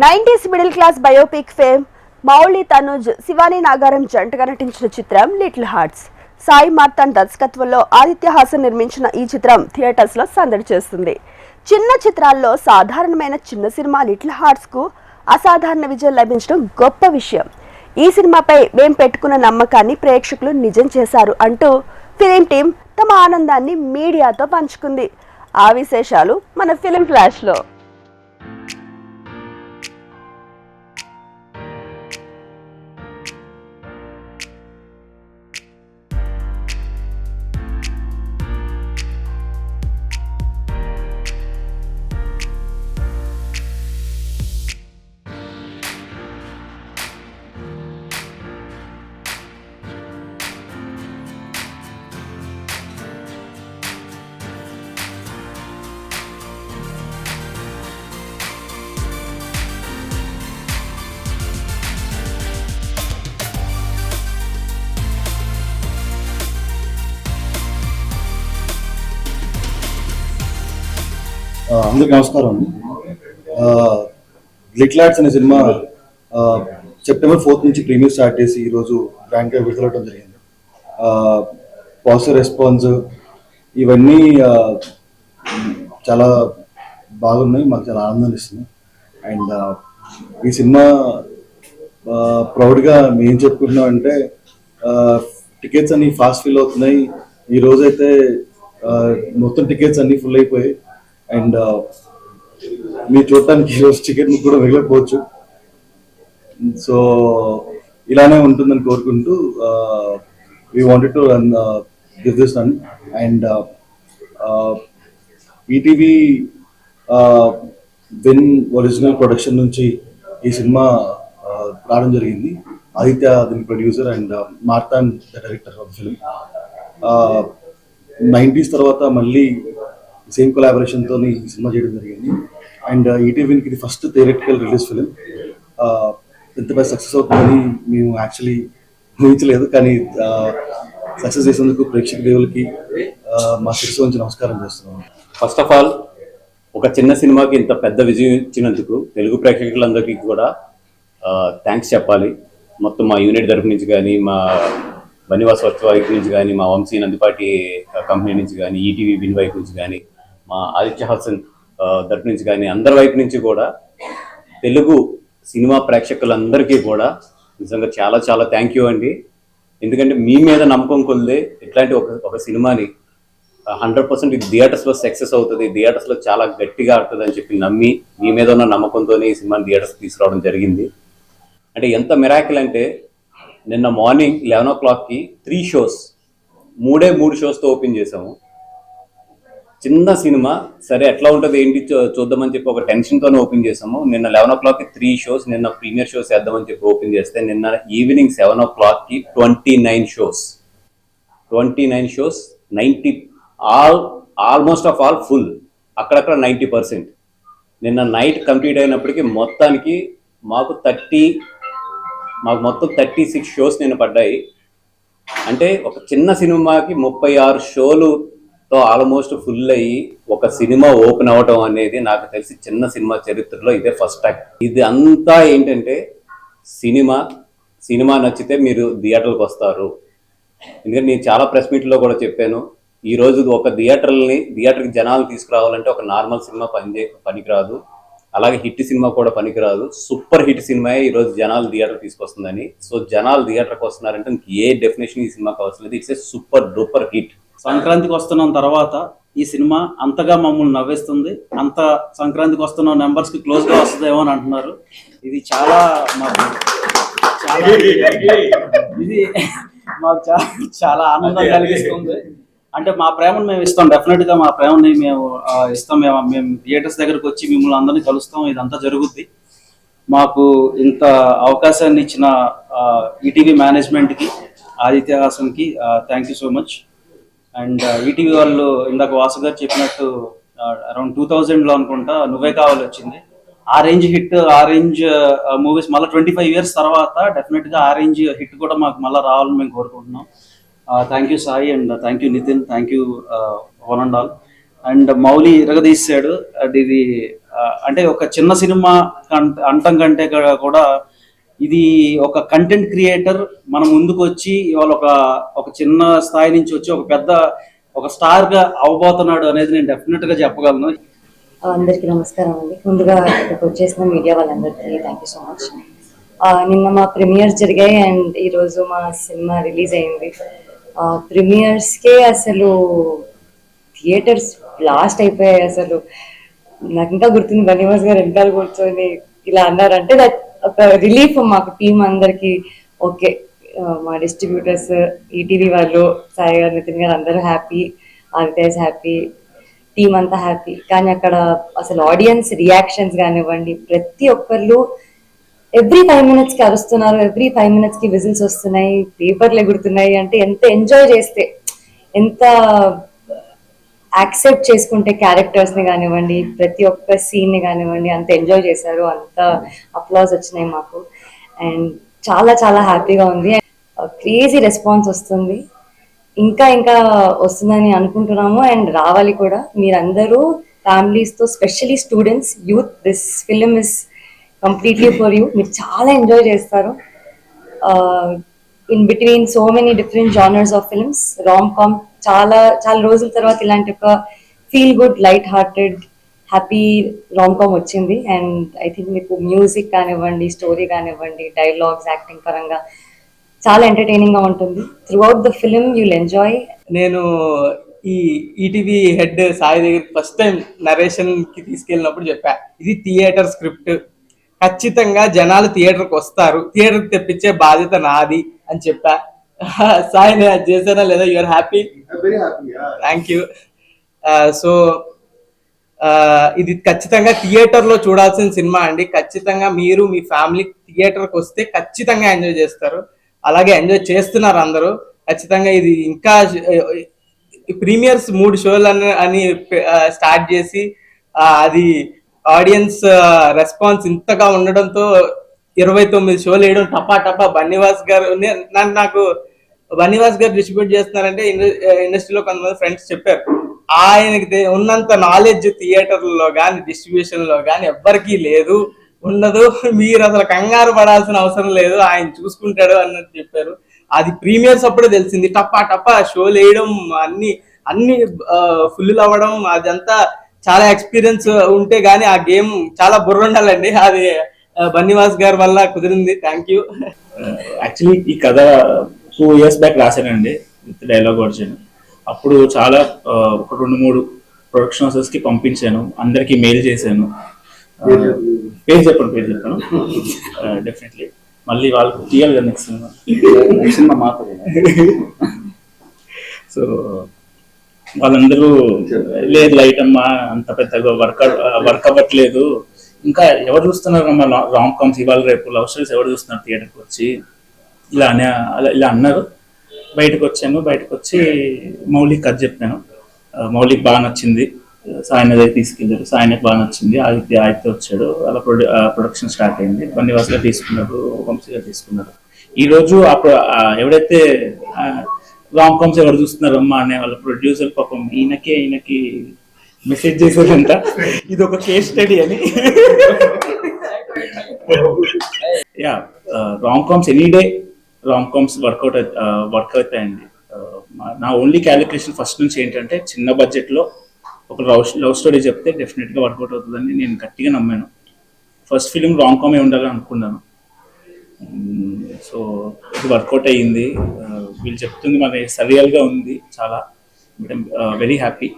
90s middle class biopic fame Mouli Tanuj Shivani Nagaram జంటగా నటించిన చిత్రం లిటిల్ హార్ట్స్. సాయి మార్తాండ్ దర్శకత్వంలో ఆదిత్య హాసన్ నిర్మించిన ఈ చిత్రం థియేటర్స్ లో సందడి చేస్తుంది. చిన్న చిత్రాల్లో సాధారణమైన చిన్న సినిమా లిటిల్ హార్ట్స్ కు అసాధారణ విజయం లభించడం గొప్ప విషయం. ఈ సినిమాపై మేం పెట్టుకున్న నమ్మకాన్ని ప్రేక్షకులు నిజం చేశారు అంటూ ఫిలిం టీం తమ ఆనందాన్ని మీడియాతో పంచుకుంది. ఆ విశేషాలు మన ఫిలిం ఫ్లాష్ లో. అందరికి నమస్కారం అండి. లిటిల్ హార్ట్స్ అనే సినిమా సెప్టెంబర్ 4th నుంచి ప్రీమియర్ స్టార్ట్ చేసి ఈరోజు గ్రాండ్గా విడుదలవడం జరిగింది. పాజిటివ్ రెస్పాన్స్ ఇవన్నీ చాలా బాగున్నాయి, మాకు చాలా ఆనందాన్ని ఇస్తున్నాయి. అండ్ ఈ సినిమా ప్రౌడ్గా మేము ఏం చెప్పుకుంటున్నాం అంటే టికెట్స్ అన్ని ఫాస్ట్ ఫిల్ అవుతున్నాయి. ఈ రోజైతే మొత్తం టికెట్స్ అన్ని ఫుల్ అయిపోయాయి. అండ్ మీరు చూడటానికి ఈరోజు టికెట్ కూడా మిగలకపోవచ్చు. సో ఇలానే ఉంటుందని కోరుకుంటూ we wanted to give this run. And ETV win original production నుంచి ఈ సినిమా రావడం జరిగింది. ఆదిత్య దీని producer and Martand the director of film. 90s తర్వాత మళ్ళీ సేమ్ కొలాబరేషన్తో ఈ సినిమా చేయడం జరిగింది. అండ్ ఈటీవీకి ఇది ఫస్ట్ థియేట్రికల్ రిలీజ్ ఫిలిం. ఎంత బాగా సక్సెస్ అవుతుందని మేము యాక్చువల్లీ ఊహించలేదు, కానీ సక్సెస్ చేసేందుకు ప్రేక్షక దేవులకి మా శిరస్సు నుంచి నమస్కారం చేస్తున్నాం. ఫస్ట్ ఆఫ్ ఆల్ ఒక చిన్న సినిమాకి ఇంత పెద్ద విజయం ఇచ్చినందుకు తెలుగు ప్రేక్షకులందరికీ కూడా థ్యాంక్స్ చెప్పాలి. మొత్తం మా యూనిట్ తరపు నుంచి కానీ, మా బనివాస్ వర్క్ వైపు నుంచి కానీ, మా వంశీ నందిపాటి కంపెనీ నుంచి కానీ, ఈటీవీ విన్ వైపు నుంచి కానీ, మా ఆదిత్య హాసన్ తరపు నుంచి కానీ, అందరి వైపు నుంచి కూడా తెలుగు సినిమా ప్రేక్షకులందరికీ కూడా నిజంగా చాలా చాలా థ్యాంక్ యూ అండి. ఎందుకంటే మీ మీద నమ్మకం కొలిదే ఇట్లాంటి ఒక సినిమాని 100% ఇది థియేటర్స్లో సక్సెస్ అవుతుంది, థియేటర్స్లో చాలా గట్టిగా ఆడుతుంది అని చెప్పి నమ్మి మీ మీద ఉన్న నమ్మకంతోనే ఈ సినిమాని థియేటర్స్ తీసుకురావడం జరిగింది. అంటే ఎంత మిరాకిల్ అంటే నిన్న మార్నింగ్ 11 o'clockకి 3 shows, 3 షోస్తో ఓపెన్ చేసాము. చిన్న సినిమా సరే ఎట్లా ఉంటుంది ఏంటి చూద్దామని చెప్పి ఒక టెన్షన్తోనే ఓపెన్ చేసాము. నిన్న 11 o'clockకి 3 shows, నిన్న ప్రీమియర్ షోస్ వేద్దామని చెప్పి ఓపెన్ చేస్తే నిన్న evening 7 o'clockకి 29 shows, 90 almost of all full, అక్కడక్కడ 90%. నిన్న నైట్ కంప్లీట్ అయినప్పటికీ మొత్తానికి మాకు మొత్తం 36 shows నిన్న పడ్డాయి. అంటే ఒక చిన్న సినిమాకి 36 షోలుతో ఆల్మోస్ట్ ఫుల్ అయ్యి ఒక సినిమా ఓపెన్ అవ్వడం అనేది నాకు తెలిసి చిన్న సినిమా చరిత్రలో ఇదే ఫస్ట్ టైం. ఇది అంతా ఏంటంటే సినిమా నచ్చితే మీరు థియేటర్కి వస్తారు. ఎందుకంటే నేను చాలా ప్రెస్ మీట్లో కూడా చెప్పాను, ఈరోజు ఒక థియేటర్కి జనాలు తీసుకురావాలంటే ఒక నార్మల్ సినిమా పనికిరాదు, అలాగే హిట్ సినిమా కూడా పనికిరాదు. సూపర్ హిట్ సినిమాయే ఈరోజు జనాలు థియేటర్ తీసుకొస్తుందని. సో జనాలు థియేటర్కి వస్తున్నారంటే ఏ డెఫినేషన్ ఈ సినిమాకి అవసరం లేదు, it's a super duper hit. సంక్రాంతికి వస్తున్నాం తర్వాత ఈ సినిమా అంతగా మమ్మల్ని నవ్వేస్తుంది. అంత సంక్రాంతికి వస్తున్న నెంబర్స్కి క్లోజ్గా వస్తుందేమో అని అంటున్నారు. ఇది మాకు చాలా ఆనందం కలిగిస్తుంది. అంటే మా ప్రేమను మేము ఇస్తాం, డెఫినెట్గా మా ప్రేమని మేము ఇస్తాం. మేము థియేటర్స్ దగ్గరకు వచ్చి మిమ్మల్ని అందరినీ కలుస్తాం, ఇదంతా జరుగుద్ది. మాకు ఇంత అవకాశాన్ని ఇచ్చిన ఈటీవీ మేనేజ్మెంట్కి, ఆదిత్య హాసన్కి thank you so much. And ETV వాళ్ళు ఇందాక వాసు గారు చెప్పినట్టు అరౌండ్ 2000లో అనుకుంటా నువ్వే కావాలి వచ్చింది. ఆ రేంజ్ హిట్, ఆ రేంజ్ మూవీస్ మళ్ళీ 25 years తర్వాత డెఫినెట్గా ఆ రేంజ్ హిట్ కూడా మాకు మళ్ళీ రావాలని మేము కోరుకుంటున్నాం. Thank you Sai and thank you Nithin, thank you one and all. And Mouli ఇరగదీశాడు. అండ్ ఇది అంటే ఒక చిన్న సినిమా అంటం కంటే కూడా ఇది ఒక కంటెంట్ క్రియేటర్ మన ముందుకు వచ్చి ఇవాళ ఒక చిన్న స్థాయి నుంచి వచ్చి ఒక స్టార్ గా అవబోతున్నాడు అనేది నేను డెఫినెట్ గా చెప్పగలను. అందరికీ నమస్కారం అండి. ముందుగా ఇక్కడికి వచ్చేసిన మీడియా వాళ్ళందరికీ థ్యాంక్ యూ సో మచ్. నిన్న మా ప్రీమియర్స్ జరిగాయి అండ్ ఈరోజు మా సినిమా రిలీజ్ అయింది. ప్రీమియర్స్కే అసలు థియేటర్స్ బ్లాస్ట్ అయిపోయాయి. అసలు నాకు ఇంకా గుర్తుంది, బనీవాస్ గారు వెనకాల కూర్చొని ఇలా అన్నారంటే దట్ ఒక రిలీఫ్ మాకు టీం అందరికి. ఓకే, మా డిస్ట్రిబ్యూటర్స్, ఈటీవీ వాళ్ళు, సాయి గారు, నితిన్ గారు అందరూ హ్యాపీ, ఆదిత్య హ్యాపీ, టీం అంతా హ్యాపీ. కానీ అక్కడ అసలు ఆడియన్స్ రియాక్షన్స్ కానివ్వండి, ప్రతి ఒక్కళ్ళు ఎవ్రీ 5 minutes కి అరుస్తున్నారు, ఎవ్రీ 5 minutes కి విజిల్స్ వస్తున్నాయి, పేపర్లు ఎగురుతున్నాయి. అంటే ఎంత ఎంజాయ్ చేస్తే, ఎంత యాక్సెప్ట్ చేసుకుంటే క్యారెక్టర్స్ ని కానివ్వండి, ప్రతి ఒక్క సీన్ ని కానివ్వండి, అంత ఎంజాయ్ చేశారు, అంత అప్లాజ్ వచ్చినాయి మాకు. అండ్ చాలా చాలా హ్యాపీగా ఉంది. క్రేజీ రెస్పాన్స్ వస్తుంది, ఇంకా ఇంకా వస్తుందని అనుకుంటున్నాము అండ్ రావాలి కూడా. మీరందరూ ఫ్యామిలీస్తో, specially students, youth, this film is completely for you. మీరు చాలా ఎంజాయ్ చేస్తారు. In between so many different genres of films, rom com, చాలా చాలా రోజుల తర్వాత ఇలాంటి ఒక feel good, light hearted, happy rom com వచ్చింది. అండ్ ఐ థింక్ మీకు మ్యూజిక్ కానివ్వండి, స్టోరీ కానివ్వండి, డైలాగ్స్, యాక్టింగ్ పరంగా చాలా ఎంటర్టైనింగ్ గా ఉంటుంది. Throughout the film you'll enjoy. నేను ఈ ఈటీవీ హెడ్ సాయి దగ్గరికి ఫస్ట్ టైం నరేషన్ కి తీసుకెళ్ళినప్పుడు చెప్పా, ఇది థియేటర్ స్క్రిప్ట్, ఖచ్చితంగా జనాలు థియేటర్కి వస్తారు, థియేటర్కి తెప్పించే బాధ్యత నాది అని చెప్పా. సాయి నేను అది చేశానా లేదా? You're happy? Thank you. So ఇది ఖచ్చితంగా థియేటర్లో చూడాల్సిన సినిమా అండి. ఖచ్చితంగా మీరు మీ ఫ్యామిలీ థియేటర్కి వస్తే ఖచ్చితంగా ఎంజాయ్ చేస్తారు. అలాగే ఎంజాయ్ చేస్తున్నారు అందరూ. ఖచ్చితంగా ఇది ఇంకా ప్రీమియర్స్ 3 షోలు అని స్టార్ట్ చేసి అది ఆడియన్స్ రెస్పాన్స్ ఇంతగా ఉండడంతో 29 షోలు వేయడం టపా టపా. బన్నీవాస్ గారు, నాకు బన్నీవాస్ గారు డిస్ట్రిబ్యూట్ చేస్తున్నారంటే ఇండస్ట్రీలో కొంతమంది ఫ్రెండ్స్ చెప్పారు, ఆయనకి ఉన్నంత నాలెడ్జ్ థియేటర్లో కానీ డిస్ట్రిబ్యూషన్ లో కానీ ఎవ్వరికీ లేదు, ఉండదు. మీరు అసలు కంగారు పడాల్సిన అవసరం లేదు, ఆయన చూసుకుంటాడు అన్నట్టు చెప్పారు. అది ప్రీమియర్స్ అప్పుడే తెలిసింది. టప్పా టప్పా షోలు వేయడం, అన్ని ఫుల్ అవ్వడం, అదంతా చాలా ఎక్స్పీరియన్స్ ఉంటే గానీ ఆ గేమ్ చాలా బుర్ర ఉండాలండి. అది బన్నీవాస్ గారి వల్ల కుదిరింది. Thank you. యాక్చువల్లీ ఈ కథ 2 years బ్యాక్ రాశానండి విత్ డైలాగ్ వర్జన్. అప్పుడు చాలా ఒక 2-3 ప్రొడక్షన్ హౌసెస్ కి పంపించాను, అందరికి మెయిల్ చేశాను. పేరు చెప్పాను డెఫినెట్లీ. మళ్ళీ వాళ్ళకి తీయాలి కదా నెక్స్ట్ సినిమా మాత్రమే. సో వాళ్ళందరూ లేదు లైట్ అమ్మా, అంత పెద్దగా వర్క్ అవ్వట్లేదు, ఇంకా ఎవరు చూస్తున్నారు అమ్మా రామ్ కామ్స్ ఇవాళ రేపు లవ్ స్టోరీస్ ఎవరు చూస్తున్నారు థియేటర్కి వచ్చి, ఇలా అన్నారు. బయటకు వచ్చి మౌలిక్ కథ చెప్పాను. మౌలిక్ బాగా నచ్చింది, సాయన దగ్గర తీసుకెళ్ళారు, సాయనకు బాగా నచ్చింది, ఆదిత్య వచ్చాడు, అలా ప్రొడక్షన్ స్టార్ట్ అయింది. బన్నీవాస్ గారు తీసుకున్నారు, వంశీ గారు తీసుకున్నారు. ఈరోజు ఎవడైతే రామ్ కామ్స్ ఎవరు చూస్తున్నారమ్మా అనే వాళ్ళ ప్రొడ్యూసర్ పాపం ఈయనకి మెసేజ్ చేశారంట, ఇది ఒక కేస్ స్టడీ అని. Yeah, Ram comms any day Ram comms work అవుతాయండి. నా ఓన్లీ క్యాలిక్యులేషన్ ఫస్ట్ నుంచి ఏంటంటే, చిన్న బడ్జెట్లో ఒక లవ్ స్టోరీ చెప్తే డెఫినెట్గా వర్కౌట్ అవుతుందని నేను గట్టిగా నమ్మాను. ఫస్ట్ ఫిలిం రామ్ కామే ఉండాలని అనుకున్నాను. సో ఇది వర్కౌట్ అయ్యింది. వీళ్ళు చెప్తుంది మన సరియల్గా ఉంది చాలా. Very happy.